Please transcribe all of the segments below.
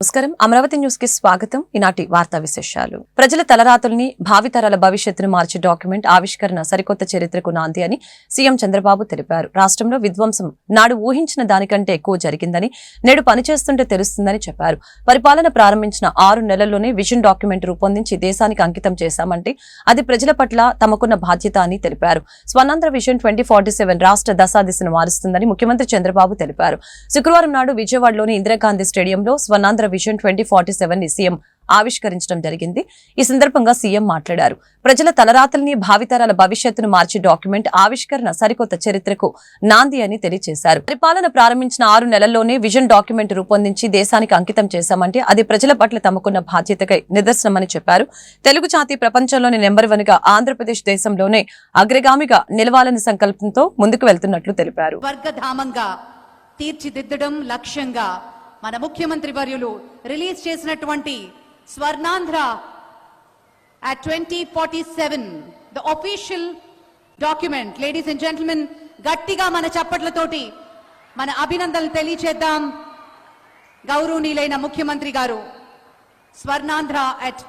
నమస్కారం అమరావతి న్యూస్ కి స్వాగతం. ఈనాటి వార్తా విశేషాలు. ప్రజల తలరాతుల్ని భావితరాల భవిష్యత్తును మార్చే డాక్యుమెంట్ ఆవిష్కరణ సరికొత్త చరిత్రకు నాంది అని సీఎం చంద్రబాబు తెలిపారు. రాష్ట్రంలో విధ్వంసం నాడు ఊహించిన దానికంటే ఎక్కువ జరిగిందని, నేడు పనిచేస్తుంటే తెలుస్తుందని చెప్పారు. పరిపాలన ప్రారంభించిన 6 నెలల్లోనే విజన్ డాక్యుమెంట్ రూపొందించి దేశానికి అంకితం చేశామంటే అది ప్రజల పట్ల తమకున్న బాధ్యత అని తెలిపారు. స్వర్ణాంధ్ర విజన్ 2047 రాష్ట్ర దశాదిశను మారుస్తుందని ముఖ్యమంత్రి చంద్రబాబు తెలిపారు. శుక్రవారం నాడు విజయవాడలోని ఇందిరాగాంధీ స్టేడియంలో స్వర్ణాంధ్ర విజన్ 2047 ని సీఎం ఆవిష్కరించడం జరిగింది. ఈ సందర్భంగా సీఎం మాట్లాడారు. ప్రజల తలరాతల్ని భావితరాల భవిష్యత్తును మార్చే డాక్యుమెంట్ ఆవిష్కరణ సరికొత్త చరిత్రకు నాంది అని తెలియజేశారు. పరిపాలన ప్రారంభించిన 6 నెలల్లోనే విజన్ డాక్యుమెంట్ రూపొందించి దేశానికి అంకితం చేశామంటే అది ప్రజల పట్ల తమకున్న బాధ్యతకై నిదర్శనమని చెప్పారు. తెలుగు జాతి ప్రపంచంలోని నెంబర్ 1 గా ఆంధ్రప్రదేశ్ దేశంలోనే అగ్రగామిగా నిలవాలని సంకల్పంతో ముందుకు వెళ్తున్నట్లు తెలిపారు. వర్గధామంగా తీర్చిదిద్దడం లక్ష్యంగా మన ముఖ్యమంత్రి వర్యులు రిలీజ్ చేసినటువంటి Swarnandhra at 2047 the official document. ladies and gentlemen, గట్టిగా మన చప్పట్లతోటి మన అభినందనలు తెలియజేద్దాం. గౌరవనీయులైన ముఖ్యమంత్రి గారు స్వర్ణాంధ్ర at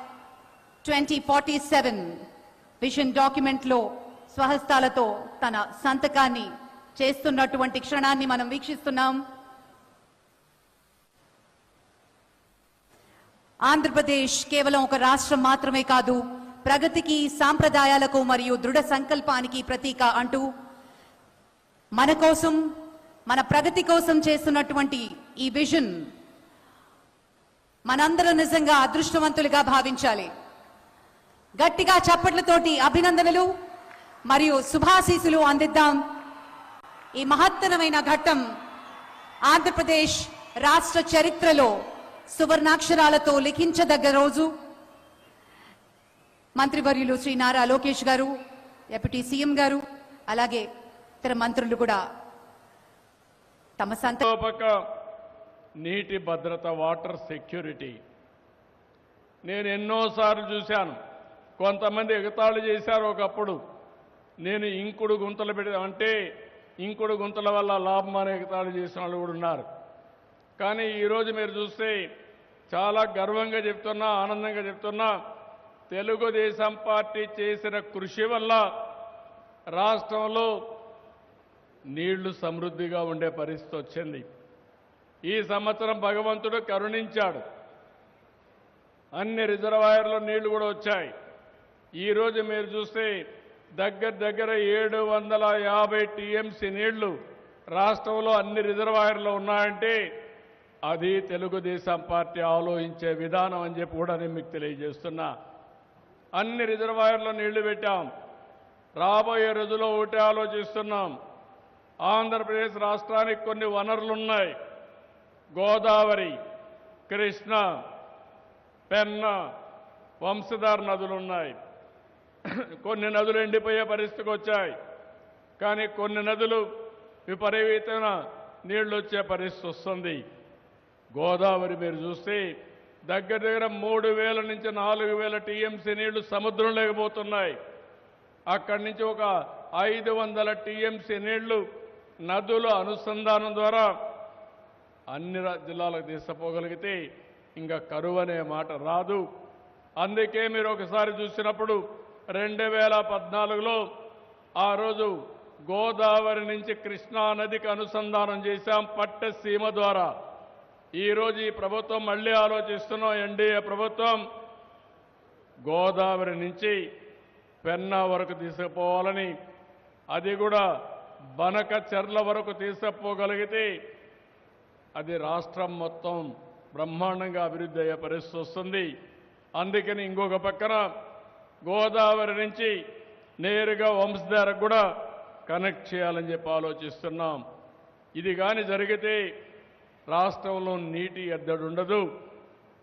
2047 విజన్ డాక్యుమెంట్ లో స్వహస్తాలతో తన సంతకాన్ని చేస్తున్నటువంటి క్షణాన్ని మనం వీక్షిస్తున్నాం. ఆంధ్రప్రదేశ్ కేవలం ఒక రాష్ట్రం మాత్రమే కాదు, ప్రగతికి, సాంప్రదాయాలకు మరియు దృఢ సంకల్పానికి ప్రతీక అంటూ మన కోసం, మన ప్రగతి కోసం చేస్తున్నటువంటి ఈ విజన్ మనందరం నిజంగా అదృష్టవంతులుగా భావించాలి. గట్టిగా చప్పట్లతోటి అభినందనలు మరియు శుభాశీసులు అందిద్దాం. ఈ మహత్తరమైన ఘట్టం ఆంధ్రప్రదేశ్ రాష్ట్ర చరిత్రలో సువర్ణాక్షరాలతో లిఖించదగ్గ రోజు. మంత్రివర్యులు శ్రీ నారా లోకేష్ గారు, డిప్యూటీ సీఎం గారు, అలాగే ఇతర మంత్రులు కూడా తమ నీటి భద్రత, వాటర్ సెక్యూరిటీ నేను ఎన్నోసార్లు చూశాను. కొంతమంది ఎగతాళి చేశారు ఒకప్పుడు. నేను ఇంకుడు గుంతలు అంటే ఇంకుడు గుంతల వల్ల లాభం అనే ఎగతాళి చేసిన వాళ్ళు కూడా ఉన్నారు. కానీ ఈరోజు మీరు చూస్తే చాలా గర్వంగా చెప్తున్నా, ఆనందంగా చెప్తున్నా, తెలుగుదేశం పార్టీ చేసిన కృషి వల్ల రాష్ట్రంలో నీళ్లు సమృద్ధిగా ఉండే పరిస్థితి వచ్చింది. ఈ సంవత్సరం భగవంతుడు కరుణించాడు. అన్ని రిజర్వాయర్లో నీళ్లు కూడా వచ్చాయి. ఈరోజు మీరు చూస్తే దగ్గర 750 టీఎంసీ నీళ్లు రాష్ట్రంలో అన్ని రిజర్వాయర్లో ఉన్నాయంటే అది తెలుగుదేశం పార్టీ ఆలోచించే విధానం అని చెప్పి కూడా నేను మీకు తెలియజేస్తున్నా. అన్ని రిజర్వాయర్లో నీళ్లు పెట్టాం. రాబోయే రోజుల్లో ఒకటి ఆలోచిస్తున్నాం. ఆంధ్రప్రదేశ్ రాష్ట్రానికి కొన్ని వనరులు ఉన్నాయి. గోదావరి, కృష్ణ, పెన్న, వంశధార నదులు ఉన్నాయి. కొన్ని నదులు ఎండిపోయే పరిస్థితికి వచ్చాయి. కానీ కొన్ని నదులు విపరీతమైన నీళ్లు వచ్చే పరిస్థితి వస్తుంది. గోదావరి మీరు చూస్తే దగ్గర 3000 నుంచి 4000 టీఎంసీ నీళ్లు సముద్రంలోకి పోతున్నాయి. అక్కడి నుంచి ఒక 500 టీఎంసీ నీళ్లు నదుల అనుసంధానం ద్వారా అన్ని జిల్లాలకు తీసుకుపోగలిగితే ఇంకా కరువు అనే మాట రాదు. అందుకే మీరు ఒకసారి చూసినప్పుడు 2014లో ఆ రోజు గోదావరి నుంచి కృష్ణా నదికి అనుసంధానం చేశాం పట్టసీమ ద్వారా. ఈరోజు ఈ ప్రభుత్వం మళ్ళీ ఆలోచిస్తున్నాం. ఎన్డీఏ ప్రభుత్వం గోదావరి నుంచి పెన్నా వరకు తీసుకుపోవాలని, అది కూడా బనక చెర్ల వరకు తీసుకుపోగలిగితే అది రాష్ట్రం మొత్తం బ్రహ్మాండంగా అభివృద్ధి అయ్యే పరిస్థితి వస్తుంది. అందుకని ఇంకొక పక్కన గోదావరి నుంచి నేరుగా వంశధారకు కూడా కనెక్ట్ చేయాలని చెప్పి ఆలోచిస్తున్నాం. ఇది కానీ జరిగితే రాష్ట్రంలో నీటి ఎద్దడి ఉండదు.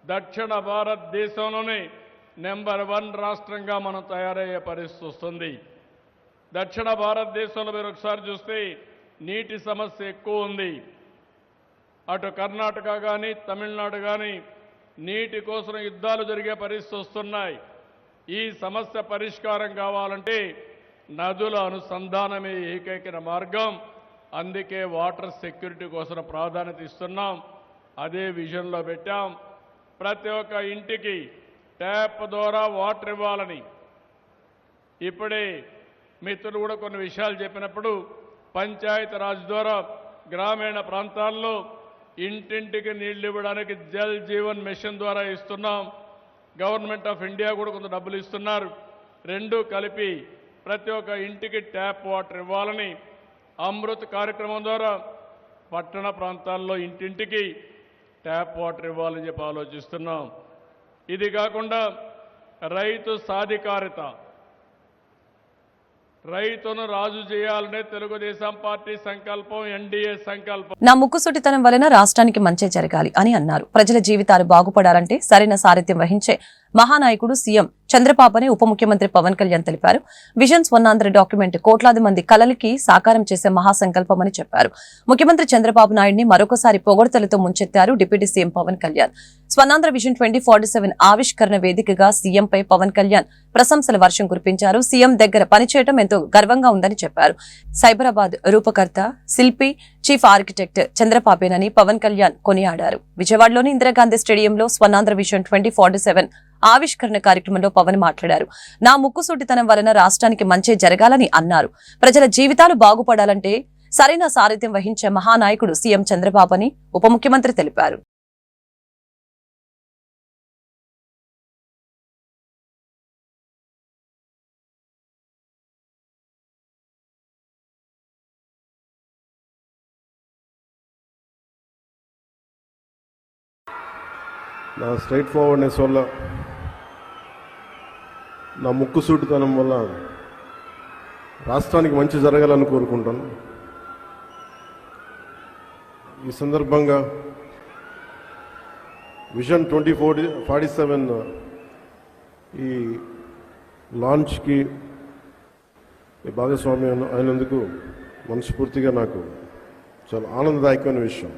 దక్షిణ భారతదేశంలోనే నెంబర్ 1 రాష్ట్రంగా మనం తయారయ్యే పరిస్థితి వస్తుంది. దక్షిణ భారతదేశంలో మీరు ఒకసారి చూస్తే నీటి సమస్య ఎక్కువ ఉంది. అటు కర్ణాటక కానీ, తమిళనాడు కానీ నీటి కోసం యుద్ధాలు జరిగే పరిస్థితి వస్తున్నాయి. ఈ సమస్య పరిష్కారం కావాలంటే నదుల అనుసంధానమే ఏకైక మార్గం. అందుకే వాటర్ సెక్యూరిటీ కోసం ప్రాధాన్యత ఇస్తున్నాం. అదే విజన్లో పెట్టాం. ప్రతి ఒక్క ఇంటికి ట్యాప్ ద్వారా వాటర్ ఇవ్వాలని ఇప్పుడే మిత్రులు కూడా కొన్ని విషయాలు చెప్పినప్పుడు పంచాయతీ రాజ్ ద్వారా గ్రామీణ ప్రాంతాల్లో ఇంటింటికి నీళ్లు ఇవ్వడానికి జల్ జీవన్ మిషన్ ద్వారా ఇస్తున్నాం. గవర్నమెంట్ ఆఫ్ ఇండియా కూడా కొంత డబ్బులు ఇస్తున్నారు. రెండు కలిపి ప్రతి ఒక్క ఇంటికి ట్యాప్ వాటర్ ఇవ్వాలని అమృత్ కార్యక్రమం ద్వారా పట్టణ ప్రాంతాల్లో ఇంటింటికి ట్యాప్ వాటర్ ఇవ్వాలని చెప్పి ఆలోచిస్తున్నాం. ఇది కాకుండా రైతు సాధికారిత, రైతును రాజు చేయాలనే తెలుగుదేశం పార్టీ సంకల్పం, ఎన్డీఏ సంకల్పం. నా ముక్కుసూటితనం వలన రాష్ట్రానికి మంచి జరగాలి అని అన్నారు. ప్రజల జీవితాలు బాగుపడాలంటే సరైన సారథ్యం వహించే మహానాయకుడు సీఎం చంద్రబాబు అని ఉప ముఖ్యమంత్రి పవన్ కళ్యాణ్ తెలిపారు. విజన్ స్వర్ణాంధ్ర డాక్యుమెంట్ కోట్లాది మంది కలలకి సాకారం చేసే మహాసంకల్పమని చెప్పారు. ముఖ్యమంత్రి చంద్రబాబు నాయుడిని మరొకసారి పొగడ్తలతో ముంచెత్తారు deputy CM Pawan Kalyan. Swarnandhra vision 2047 ఆవిష్కరణ వేదికగా సీఎంపై పవన్ కళ్యాణ్ ప్రశంసల వర్షం కురిపించారు. సీఎం దగ్గర పనిచేయడం ఎంతో గర్వంగా ఉందని చెప్పారు. సైబరాబాద్ రూపకర్త, శిల్పి, చీఫ్ ఆర్కిటెక్ట్ చంద్రబాబేనని పవన్ కళ్యాణ్ కొనియాడారు. విజయవాడలోని ఇందిరాగాంధీ స్టేడియంలో స్వర్ణాంధ్ర విజన్ 2047 ఆవిష్కరణ కార్యక్రమంలో పవన్ మాట్లాడారు. నా ముక్కుసూటితనం వలన రాష్ట్రానికి మంచి జరగాలని అన్నారు. ప్రజల జీవితాలు బాగుపడాలంటే సరైన సారథ్యం వహించే మహానాయకుడు సీఎం చంద్రబాబు అని ఉప ముఖ్యమంత్రి తెలిపారు. నా స్ట్రైట్ ఫార్వర్డ్నెస్ వల్ల, నా ముక్కుసూటితనం వల్ల రాష్ట్రానికి మంచి జరగాలని కోరుకుంటాను. ఈ సందర్భంగా విజన్ 2047 ఈ లాంచ్కి భాగస్వామ్యం అయినందుకు మనస్ఫూర్తిగా నాకు చాలా ఆనందదాయకమైన విషయం.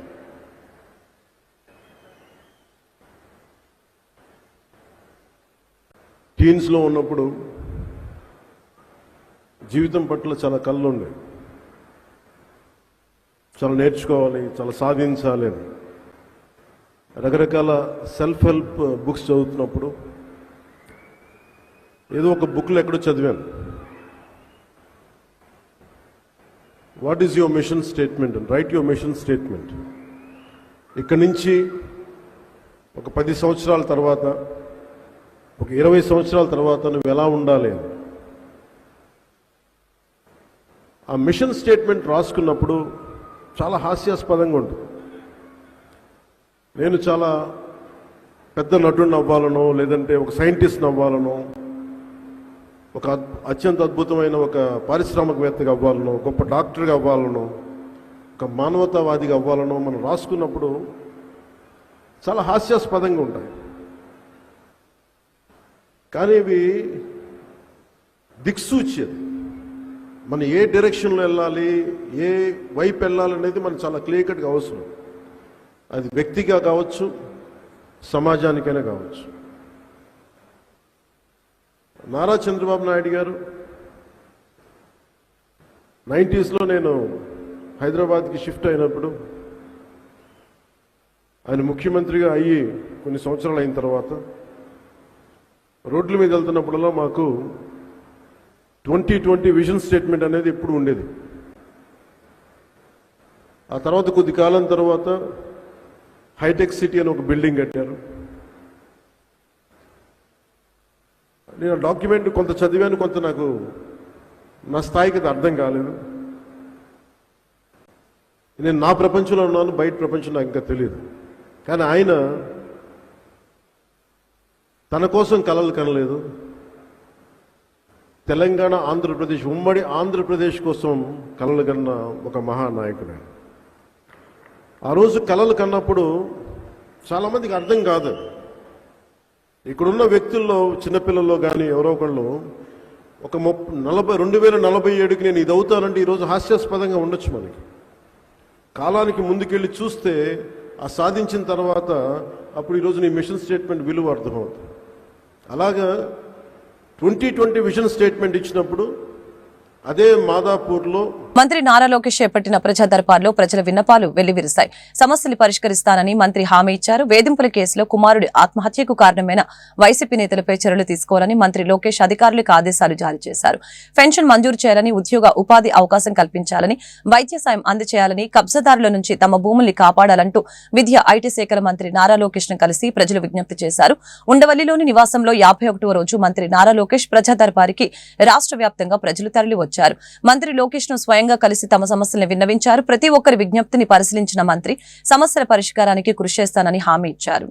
టీన్స్లో ఉన్నప్పుడు జీవితం పట్ల చాలా కళ్ళు ఉండే, చాలా నేర్చుకోవాలి, చాలా సాధించాలి అని రకరకాల సెల్ఫ్ హెల్ప్ బుక్స్ చదువుతున్నప్పుడు ఏదో ఒక బుక్లో ఎక్కడో చదివాను, what is your mission statement and right your mission statement. ఇక్కడి నుంచి ఒక 10 సంవత్సరాల తర్వాత, ఒక 20 సంవత్సరాల తర్వాత నువ్వు ఎలా ఉండాలి అని ఆ మిషన్ స్టేట్మెంట్ రాసుకున్నప్పుడు చాలా హాస్యాస్పదంగా ఉంటుంది. నేను చాలా పెద్ద నటుడిని అవ్వాలనో, లేదంటే ఒక సైంటిస్ట్ని అవ్వాలనో, ఒక అత్యంత అద్భుతమైన ఒక పారిశ్రామికవేత్తగా అవ్వాలనో, గొప్ప డాక్టర్గా అవ్వాలనో, ఒక మానవతావాదిగా అవ్వాలనో మనం రాసుకున్నప్పుడు చాలా హాస్యాస్పదంగా ఉంటాయి. కానీ ఇవి దిక్సూచి, మనం ఏ డైరెక్షన్లో వెళ్ళాలి, ఏ వైపు వెళ్ళాలనేది మనకు చాలా క్లియర్ కట్గా అవసరం. అది వ్యక్తిగా కావచ్చు, సమాజానికైనా కావచ్చు. నారా చంద్రబాబు నాయుడు గారు 90s నేను హైదరాబాద్కి షిఫ్ట్ అయినప్పుడు, ఆయన ముఖ్యమంత్రిగా అయ్యి కొన్ని సంవత్సరాలు అయిన తర్వాత రోడ్ల మీద వెళ్తున్నప్పుడల్లా మాకు 2020 విజన్ స్టేట్మెంట్ అనేది ఎప్పుడు ఉండేది. ఆ తర్వాత కొద్ది కాలం తర్వాత హైటెక్ సిటీ అని ఒక బిల్డింగ్ కట్టారు. నేను డాక్యుమెంట్ కొంత చదివాను, కొంత నాకు నా స్థాయికి అది అర్థం కాలేదు. నేను నా ప్రపంచంలో ఉన్నాను, బయట ప్రపంచం నాకు ఇంకా తెలియదు. కానీ ఆయన తన కోసం కలలు కనలేదు, తెలంగాణ, ఆంధ్రప్రదేశ్, ఉమ్మడి ఆంధ్రప్రదేశ్ కోసం కలలు కన్న ఒక మహానాయకుడు. ఆ రోజు కలలు కన్నప్పుడు చాలామందికి అర్థం కాదు. ఇక్కడున్న వ్యక్తుల్లో, చిన్నపిల్లల్లో కానీ ఎవరో ఒకళ్ళు ఒక 2047కి నేను ఇది అవుతానంటే ఈరోజు హాస్యాస్పదంగా ఉండొచ్చు. మనకి కాలానికి ముందుకెళ్ళి చూస్తే ఆ సాధించిన తర్వాత అప్పుడు ఈరోజు నీ మిషన్ స్టేట్మెంట్ విలువ అర్థమవుతుంది. అలాగా 2020 విజన్ స్టేట్మెంట్ ఇచ్చినప్పుడు అదే మాదాపూర్లో మంత్రి నారా లోకేష్ చేపట్టిన ప్రజా దర్బార్లో ప్రజల విన్నపాలు వెల్లివిరిశాయి. సమస్యలు పరిష్కరిస్తానని మంత్రి హామీ ఇచ్చారు. వేధింపుల కేసులో కుమారుడి ఆత్మహత్యకు కారణమైన వైసీపీ నేతలపై చర్యలు తీసుకోవాలని మంత్రి లోకేష్ అధికారులకు ఆదేశాలు జారీ చేశారు. పెన్షన్ మంజూరు చేయాలని, ఉద్యోగ ఉపాధి అవకాశం కల్పించాలని, వైద్య సాయం అందజేయాలని, కబ్జాదారుల నుంచి తమ భూముల్ని కాపాడాలంటూ విద్య, ఐటీ శాఖల మంత్రి నారా లోకేష్ ను కలిసి ప్రజలు విజ్ఞప్తి చేశారు. ఉండవల్లిలోని నివాసంలో 51వ రోజు మంత్రి నారా లోకేష్ ప్రజా దర్బారికి రాష్ట్ర వ్యాప్తంగా ప్రజలు తరలి వచ్చారు. మంత్రి లోకేష్ ను స్వయంగా కలిసి తమ సమస్యలను విన్నవించారు. ప్రతి ఒక్కరి విజ్ఞప్తిని పరిశీలించిన మంత్రి సమస్యల పరిష్కారానికి కృషి చేస్తానని హామీ ఇచ్చారు.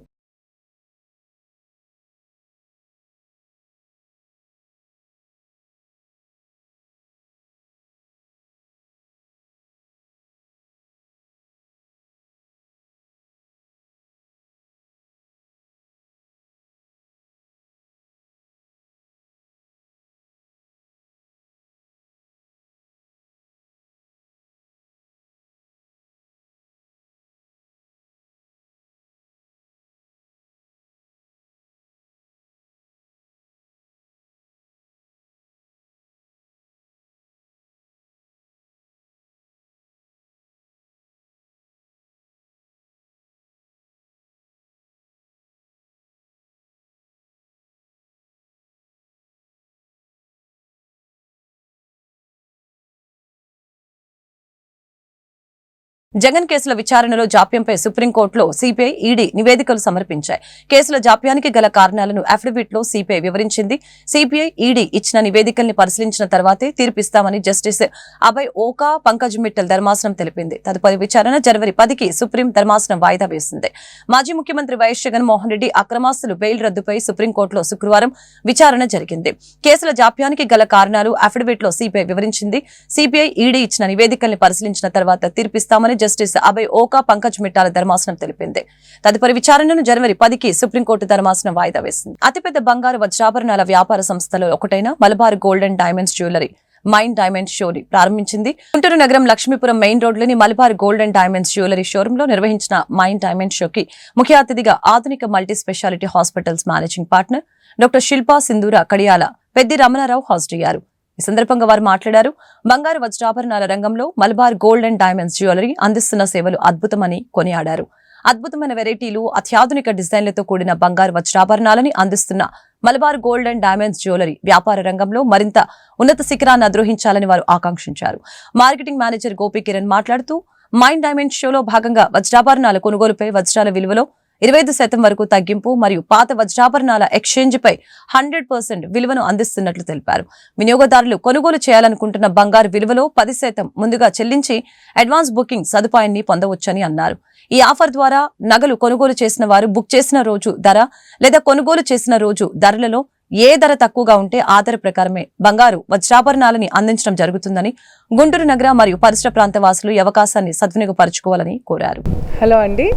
జగన్ కేసుల విచారణలో జాప్యంపై సుప్రీంకోర్టులో సిపిఐ, ఈడీ నివేదికలు సమర్పించాయి. కేసుల జాప్యానికి గల కారణాలను అఫిడవిట్ లో సిపిఐ వివరించింది. సిపిఐ, ఈడీ ఇచ్చిన నివేదికల్ని పరిశీలించిన తర్వాతే తీర్పిస్తామని జస్టిస్ అభయ్ ఓకా, పంకజ్ మిట్టల్ ధర్మాసనం తెలిపింది. తదుపరి విచారణ జనవరి 10కి సుప్రీం ధర్మాసనం వాయిదా వేసింది. మాజీ ముఖ్యమంత్రి వైఎస్ జగన్మోహన్ రెడ్డి అక్రమాస్తులు బెయిల్ రద్దుపై సుప్రీంకోర్టులో శుక్రవారం విచారణ జరిగింది. కేసుల జాప్యానికి గల కారణాలు అఫిడవిట్ లో సిపిఐ వివరించింది. సిపిఐ, ఈడీ ఇచ్చిన నివేదికల్ని పరిశీలించిన తర్వాత తీర్పిస్తామని జస్టిస్ అభయ్ ఓకా, పంకజ్ మిట్టాల ధర్మాసనం తెలిపింది. తదుపరి విచారణను జనవరి 10కి సుప్రీంకోర్టు ధర్మాసనం వాయిదా వేసింది. అతిపెద్ద బంగారు వజ్రాభరణాల వ్యాపార సంస్థలో ఒకటైన Malabar Gold and Diamonds jewellery mind diamond షోని ప్రారంభించింది. గుంటూరు నగరం లక్ష్మీపురం మెయిన్ రోడ్లోని Malabar Gold and Diamonds jewellery showroom లో నిర్వహించిన మైండ్ డైమండ్ షోకి ముఖ్య అతిథిగా Adhunika multi speciality hospitals managing partner doctor Shilpa Sindhura Kadiyala, Peddi Ramanarao హాజరయ్యారు. ఈ సందర్భంగా వారు మాట్లాడారు. బంగారు వజ్రాభరణాల రంగంలో Malabar Gold and Diamonds jewellery అందిస్తున్న సేవలు అద్భుతమని కొనియాడారు. అద్భుతమైన వెరైటీలు, అత్యాధునిక డిజైన్లతో కూడిన బంగారు వజ్రాభరణాలని అందిస్తున్న Malabar Gold and Diamonds jewellery వ్యాపార రంగంలో మరింత ఉన్నత శిఖరాన్ని అధిరోహించాలని వారు ఆకాంక్షించారు. మార్కెటింగ్ మేనేజర్ గోపి కిరణ్ మాట్లాడుతూ మైండ్ డైమండ్ షోలో భాగంగా వజ్రాభరణాల కొనుగోలుపై వజ్రాల విలువలో 25% వరకు తగ్గింపు మరియు పాత వజ్రాభరణాల ఎక్స్చేంజ్ పై 100% విలువను అందిస్తున్నట్లు తెలిపారు. వినియోగదారులు కొనుగోలు చేయాలనుకుంటున్న బంగారు విలువలో 10% ముందుగా చెల్లించి అడ్వాన్స్ బుకింగ్ సదుపాయాన్ని పొందవచ్చని అన్నారు. ఈ ఆఫర్ ద్వారా నగలు కొనుగోలు చేసిన వారు బుక్ చేసిన రోజు ధర లేదా కొనుగోలు చేసిన రోజు ధరలలో ఏ ధర తక్కువగా ఉంటే ఆ ధర ప్రకారమే బంగారు వజ్రాభరణాలని అందించడం జరుగుతుందని గుంటూరు నగర మరియు పరిసర ప్రాంత వాసులు ఈ అవకాశాన్ని సద్వినియోగపరచుకోవాలని కోరారు. హలో అండి,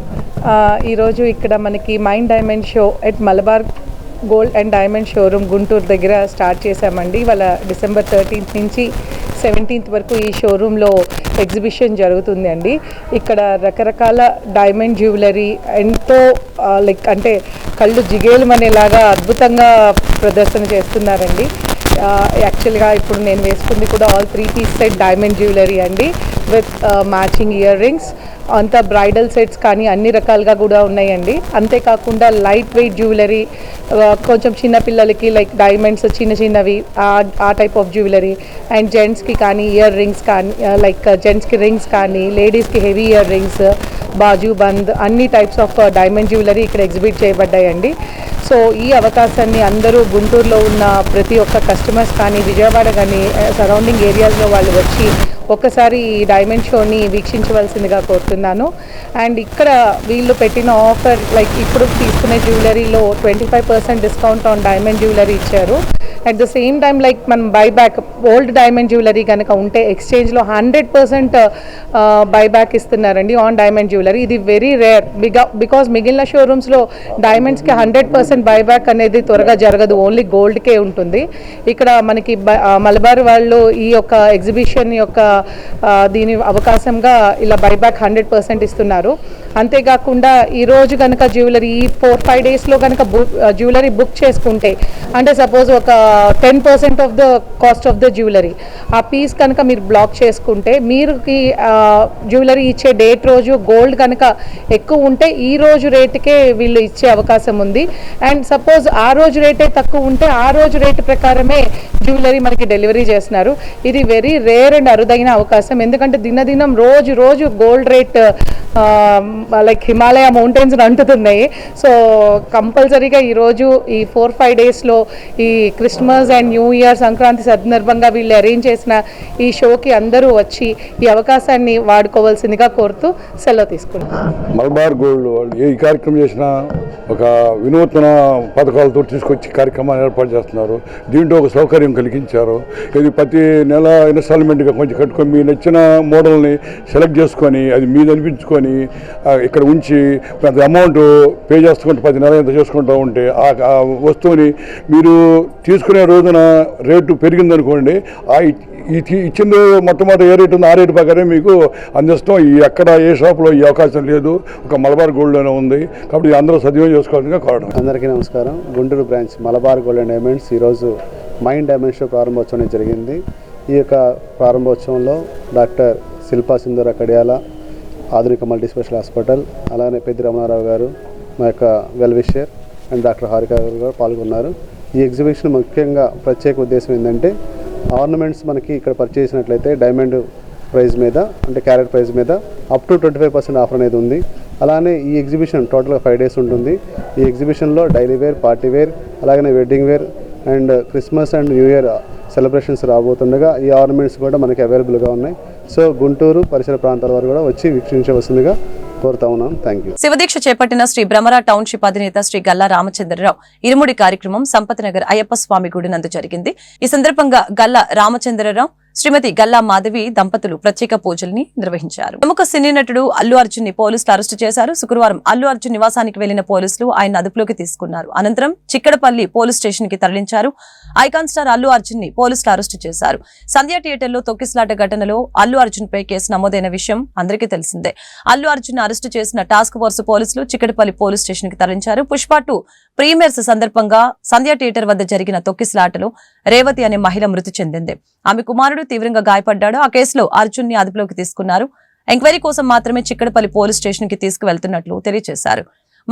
ఈరోజు ఇక్కడ మనకి mind diamond show at Malabar Gold and diamond showroom Guntur దగ్గర స్టార్ట్ చేశామండి. ఇవాళ డిసెంబర్ 13th నుంచి 17th వరకు ఈ షోరూంలో ఎగ్జిబిషన్ జరుగుతుంది అండి. ఇక్కడ రకరకాల డైమండ్ జ్యువెలరీ ఎంతో అంటే కళ్ళు జిగేలుమనేలాగా అద్భుతంగా ప్రదర్శన చేస్తున్నారండి. యాక్చువల్గా ఇప్పుడు నేను వేసుకుంది కూడా all 3-piece set diamond jewellery అండి విత్ మ్యాచింగ్ ఇయర్ రింగ్స్. అంతా బ్రైడల్ సెట్స్ కానీ అన్ని రకాలుగా కూడా ఉన్నాయండి. అంతేకాకుండా లైట్ వెయిట్ జ్యువెలరీ, కొంచెం చిన్నపిల్లలకి లైక్ డైమండ్స్ చిన్నవి ఆ టైప్ ఆఫ్ జ్యువెలరీ, అండ్ జెంట్స్కి కానీ ఇయర్ రింగ్స్ కానీ లైక్ జెంట్స్కి రింగ్స్ కానీ, లేడీస్కి హెవీ ఇయర్ రింగ్స్, బాజు బంద్ అన్ని టైప్స్ ఆఫ్ డైమండ్ జ్యువెలరీ ఇక్కడ ఎగ్జిబిట్ చేయబడ్డాయండి. సో ఈ అవకాశాన్ని అందరూ గుంటూరులో ఉన్న ప్రతి ఒక్క కస్టమర్స్ కానీ, విజయవాడ కానీ సరౌండింగ్ ఏరియాస్లో వాళ్ళు వచ్చి ఒక్కసారి ఈ డైమండ్ షోని వీక్షించవలసిందిగా కోరుతున్నాను. అండ్ ఇక్కడ వీళ్ళు పెట్టిన ఆఫర్ లైక్ ఇప్పుడు తీసుకునే జ్యువెలరీలో 25% డిస్కౌంట్ ఆన్ డైమండ్ జ్యువెలరీ ఇచ్చారు. At the same time like మనం బైబ్యాక్ ఓల్డ్ డైమండ్ జ్యువెలరీ కనుక ఉంటే ఎక్స్చేంజ్లో 100% బైబ్యాక్ ఇస్తున్నారండి ఆన్ డైమండ్ జ్యువెలరీ. ఇది వెరీ రేర్ బికాజ్ మిగిలిన షోరూమ్స్లో డైమండ్స్కి 100% బైబ్యాక్ అనేది త్వరగా జరగదు, ఓన్లీ గోల్డ్కే ఉంటుంది. ఇక్కడ మనకి మలబార్ వాళ్ళు ఈ యొక్క ఎగ్జిబిషన్ యొక్క దీని అవకాశంగా ఇలా బైబ్యాక్ 100% ఇస్తున్నారు. అంతేకాకుండా ఈరోజు కనుక జ్యువెలరీ 4-5 డేస్లో కనుక జ్యువెలరీ బుక్ చేసుకుంటే, అంటే సపోజ్ ఒక 10% of the cost of the jewellery ఆ పీస్ కనుక మీరు బ్లాక్ చేసుకుంటే, మీరు జ్యువెలరీ ఇచ్చే డేట్ రోజు గోల్డ్ కనుక ఎక్కువ ఉంటే ఈ రోజు రేటుకే వీళ్ళు ఇచ్చే అవకాశం ఉంది. అండ్ సపోజ్ ఆ రోజు రేటే తక్కువ ఉంటే ఆ రోజు రేటు ప్రకారమే జ్యువెలరీ మనకి డెలివరీ చేస్తున్నారు. ఇది వెరీ రేర్ అండ్ అరుదైన అవకాశం. ఎందుకంటే దినదినం రోజు gold rate like Himalaya mountains అంటుతున్నాయి. సో కంపల్సరీగా ఈరోజు ఈ 4-5 డేస్లో ఈ Christmas and new year Sankranti సందర్భంగా వీళ్ళు అరేంజ్ చేసిన ఈ షోకి అందరూ వచ్చి ఈ అవకాశాన్ని వాడుకోవాల్సిందిగా కోరుతూ సెలవు తీసుకుంటాం. మలబార్ గోల్డ్ వాళ్ళు ఏ కార్యక్రమం చేసినా ఒక వినూత్న పథకాలతో తీసుకొచ్చి కార్యక్రమాన్ని ఏర్పాటు చేస్తున్నారు. దీంట్లో ఒక సౌకర్యం కలిగించారు. ఇది ప్రతి నెల ఇన్స్టాల్మెంట్గా కొంచెం కట్టుకొని మీ నచ్చిన మోడల్ని సెలెక్ట్ చేసుకొని అది మీద అనిపించుకొని ఇక్కడ ఉంచి కొంత అమౌంట్ పే చేసుకుంటూ 10 నెలలు ఎంత చేసుకుంటూ ఉంటే ఆ వస్తువుని మీరు తీసుకునే రోజున రేటు పెరిగిందనుకోండి, ఇచ్చింది మొట్టమొదటి ఏ రేటు ఉందో ఆ రేటు ప్రకారం మీకు అందిస్తాం. ఎక్కడ ఏ షాప్లో ఈ అవకాశం లేదు, ఒక మలబార్ గోల్డ్లోనే ఉంది. కాబట్టి అందరూ సద్వినియోగం చేసుకోవాలని కోరడం. అందరికీ నమస్కారం. Guntur branch Malabar Gold and diamonds ఈరోజు మైండ్ డైమండ్ షో ప్రారంభోత్సవం జరిగింది. ఈ యొక్క ప్రారంభోత్సవంలో డాక్టర్ శిల్పా సుందర కడియాల ఆధునిక మల్టీ స్పెషల్ హాస్పిటల్, అలానే పెద్ది రమణారావు గారు, మా యొక్క well wisher and doctor Harika గారు పాల్గొన్నారు. ఈ ఎగ్జిబిషన్ ముఖ్యంగా ప్రత్యేక ఉద్దేశం ఏంటంటే, ఆర్నమెంట్స్ మనకి ఇక్కడ పర్చేస్ చేసినట్లయితే డైమండ్ ప్రైస్ మీద, అంటే క్యారెట్ ప్రైస్ మీద అప్ టు 25% ఆఫర్ అనేది ఉంది. అలానే ఈ ఎగ్జిబిషన్ టోటల్గా 5 డేస్ ఉంటుంది. ఈ ఎగ్జిబిషన్లో డైలీ వేర్, పార్టీ వేర్, అలాగే wedding wear and Christmas and new year celebrations రాబోతుండగా ఈ ఆర్నమెంట్స్ కూడా మనకి అవైలబుల్గా ఉన్నాయి. సో గుంటూరు పరిసర ప్రాంతాల వారు కూడా వచ్చి వీక్షించవలసిందిగా కోరుతా ఉన్నాను. Thank you. శివదీక్ష చేపట్టిన శ్రీ భ్రమర టౌన్షిప్ అధినేత శ్రీ గల్లా రామచంద్రరావు ఇరుముడి కార్యక్రమం సంపత్ నగర్ అయ్యప్ప స్వామి గుడి నందు జరిగింది. ఈ సందర్భంగా గల్లా రామచంద్రరావు, శ్రీమతి గల్లా మాధవి దంపతులు ప్రత్యేక పూజల్ని నిర్వహించారు. ప్రముఖ సినీ నటుడు అల్లు అర్జున్ ని పోలీసులు అరెస్టు చేశారు. శుక్రవారం అల్లు అర్జున్ నివాసానికి వెళ్లిన పోలీసులు ఆయన అదుపులోకి తీసుకున్నారు. అనంతరం చిక్కడపల్లి పోలీస్ స్టేషన్ కి తరలించారు. ఐకాన్ స్టార్ అల్లు అర్జున్ ని పోలీసులు అరెస్టు చేశారు. సంధ్య థియేటర్ లో తొక్కిసలాట ఘటనలో అల్లు అర్జున్ పై కేసు నమోదైన విషయం అందరికీ తెలిసిందే. అల్లు అర్జున్ అరెస్టు చేసిన టాస్క్ ఫోర్స్ పోలీసులు చిక్కడపల్లి పోలీస్ స్టేషన్ కి తరలించారు. పుష్ప 2 ప్రీమియర్స్ సందర్భంగా సంధ్య థియేటర్ వద్ద జరిగిన తొక్కిసలాటలో రేవతి అనే మహిళ మృతి చెందింది. ఆమె కుమారుడు తీవ్రంగా గాయపడ్డాడు. ఆ కేసులో అర్జున్ ని అదుపులోకి తీసుకున్నారు. ఎంక్వైరీ కోసం మాత్రమే చిక్కడపల్లి పోలీస్ స్టేషన్ కి తీసుకువెళ్తున్నట్లు తెలియజేశారు.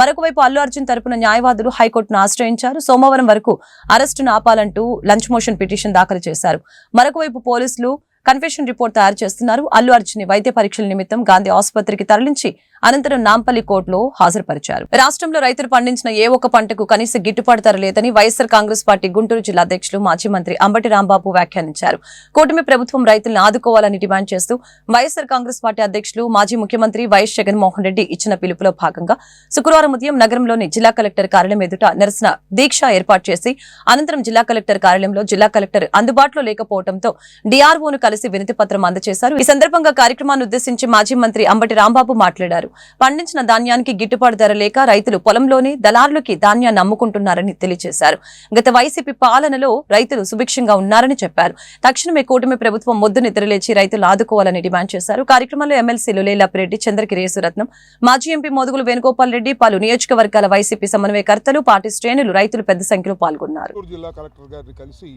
మరొక వైపు అల్లు అర్జున్ తరపున న్యాయవాదులు హైకోర్టును ఆశ్రయించారు. సోమవారం వరకు అరెస్టును ఆపాలంటూ లంచ్ మోషన్ పిటిషన్ దాఖలు చేశారు. మరొక వైపు పోలీసులు కన్ఫెషన్ రిపోర్ట్ తయారు చేస్తున్నారు. అల్లు అర్జున్ ని వైద్య పరీక్షల నిమిత్తం గాంధీ ఆసుపత్రికి తరలించి అనంతరం నాంపల్లి కోర్టులో హాజరుపరిచారు. రాష్ట్రంలో రైతులు పండించిన ఏ ఒక్క పంటకు కనీస గిట్టుబాటు ధర లేదని వైఎస్ఆర్ కాంగ్రెస్ పార్టీ గుంటూరు జిల్లా అధ్యక్షులు మాజీ మంత్రి అంబటి రాంబాబు వ్యాఖ్యానించారు. కూటమి ప్రభుత్వం రైతులను ఆదుకోవాలని డిమాండ్ చేస్తూ వైఎస్ఆర్ కాంగ్రెస్ పార్టీ అధ్యక్షులు మాజీ ముఖ్యమంత్రి వైఎస్ జగన్మోహన్ రెడ్డి ఇచ్చిన పిలుపులో భాగంగా శుక్రవారం ఉదయం నగరంలోని జిల్లా కలెక్టర్ కార్యాలయం ఎదుట నిరసన దీక్ష ఏర్పాటు చేసి అనంతరం జిల్లా కలెక్టర్ కార్యాలయంలో జిల్లా కలెక్టర్ అందుబాటులో లేకపోవడంతో డిఆర్ఓను కలిసి వినతి పత్రం అందజేశారు. ఈ సందర్భంగా కార్యక్రమాన్ని ఉద్దేశించి మాజీ మంత్రి అంబటి రాంబాబు మాట్లాడారు. పండించిన ధాన్యానికి గిట్టుబాటు ధర లేక రైతులు పొలంలోనే దళారులకి ధాన్యాన్ని అమ్ముకుంటున్నారని తెలియజేశారు. గత వైసీపీ పాలనలో రైతులు సుభిక్షంగా ఉన్నారని చెప్పారు. తక్షణమే కూటమి ప్రభుత్వం మొద్దు నిద్రలేచి రైతులు ఆదుకోవాలని డిమాండ్ చేశారు. కార్యక్రమంలో ఎమ్మెల్సీలు లేలాపిరెడ్డి, చంద్రగిరి యేసురత్నం, మాజీ ఎంపీ మోదుగులు వేణుగోపాల్ రెడ్డి, పలు నియోజకవర్గాల వైసీపీ సమన్వయకర్తలు, పార్టీ శ్రేణులు, రైతులు పెద్ద సంఖ్యలో పాల్గొన్నారు. జిల్లా కలెక్టర్ గారిని కలిసి,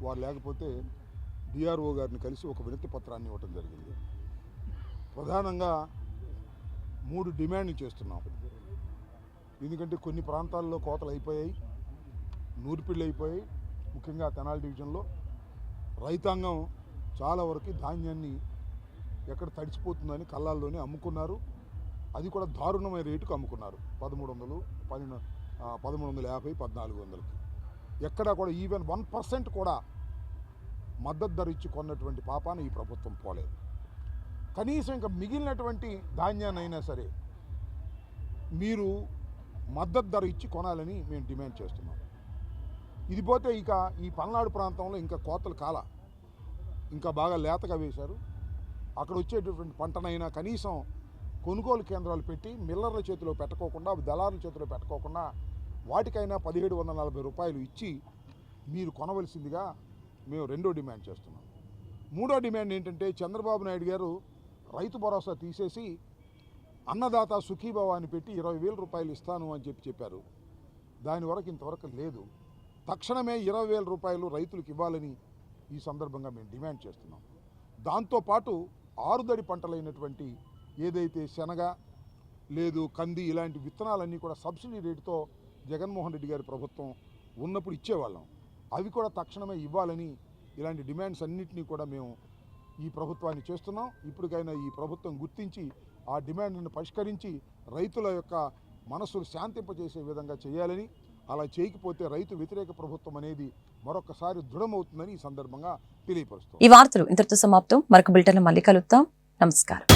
వారు లేకపోతే డిఆర్ఓ గారిని కలిసి ఒక వినతి పత్రాన్ని ఇవ్వడం జరిగింది. ప్రధానంగా 3 డిమాండ్లు చేస్తున్నాం. ఎందుకంటే కొన్ని ప్రాంతాల్లో కోతలు అయిపోయాయి, నూర్పిళ్ళు అయిపోయాయి. ముఖ్యంగా తెనాలి డివిజన్లో రైతాంగం చాలా వరకు ధాన్యాన్ని ఎక్కడ తడిచిపోతుందని కళ్ళాల్లోనే అమ్ముకున్నారు. అది కూడా దారుణమైన రేటుకు అమ్ముకున్నారు. 1300, 1350, 1400కి. ఎక్కడా కూడా ఈవెన్ 1% కూడా మద్దతు ధర ఇచ్చి కొన్నటువంటి పాపాన ఈ ప్రభుత్వం పోలేదు. కనీసం ఇంకా మిగిలినటువంటి ధాన్యాన్నైనా సరే మీరు మద్దతు ధర ఇచ్చి కొనాలని మేము డిమాండ్ చేస్తున్నాం. ఇది పోతే ఇక ఈ పల్నాడు ప్రాంతంలో ఇంకా కోతలు ఇంకా బాగా లేతగా వేశారు. అక్కడ వచ్చేటటువంటి పంటనైనా కనీసం కొనుగోలు కేంద్రాలు పెట్టి మిల్లర్ల చేతిలో పెట్టుకోకుండా, దళారుల చేతిలో పెట్టుకోకుండా వాటికైనా 1740 రూపాయలు ఇచ్చి మీరు కొనవలసిందిగా మేము 2వ డిమాండ్ చేస్తున్నాం. మూడో డిమాండ్ ఏంటంటే చంద్రబాబు నాయుడు గారు రైతు భరోసా తీసేసి అన్నదాత సుఖీభవ అని పెట్టి 20,000 రూపాయలు ఇస్తాను అని చెప్పారు. దాని వరకు ఇంతవరకు లేదు. తక్షణమే 20,000 రూపాయలు రైతులకు ఇవ్వాలని ఈ సందర్భంగా మేము డిమాండ్ చేస్తున్నాం. దాంతోపాటు ఆరుదడి పంటలైనటువంటి ఏదైతే శనగ లేదు కంది ఇలాంటి విత్తనాలన్నీ కూడా సబ్సిడీ రేటుతో జగన్మోహన్ రెడ్డి గారి ప్రభుత్వం ఉన్నప్పుడు ఇచ్చేవాళ్ళం. అవి కూడా తక్షణమే ఇవ్వాలని ఇలాంటి డిమాండ్స్ అన్నింటినీ కూడా మేము ఈ ప్రభుత్వాన్ని చేస్తున్నాం. ఇప్పటికైనా ఈ ప్రభుత్వం గుర్తించి ఆ డిమాండ్ను పరిష్కరించి రైతుల యొక్క మనస్సును శాంతింపజేసే విధంగా చేయాలని, అలా చేయకపోతే రైతు వ్యతిరేక ప్రభుత్వం అనేది మరొకసారి దృఢమవుతుందని ఈ సందర్భంగా తెలియపరుస్తాం. ఈ వార్తలు ఇంతటితో సమాప్తం. మరొక బులెటిన్లో మళ్ళీ కలుద్దాం. నమస్కారం.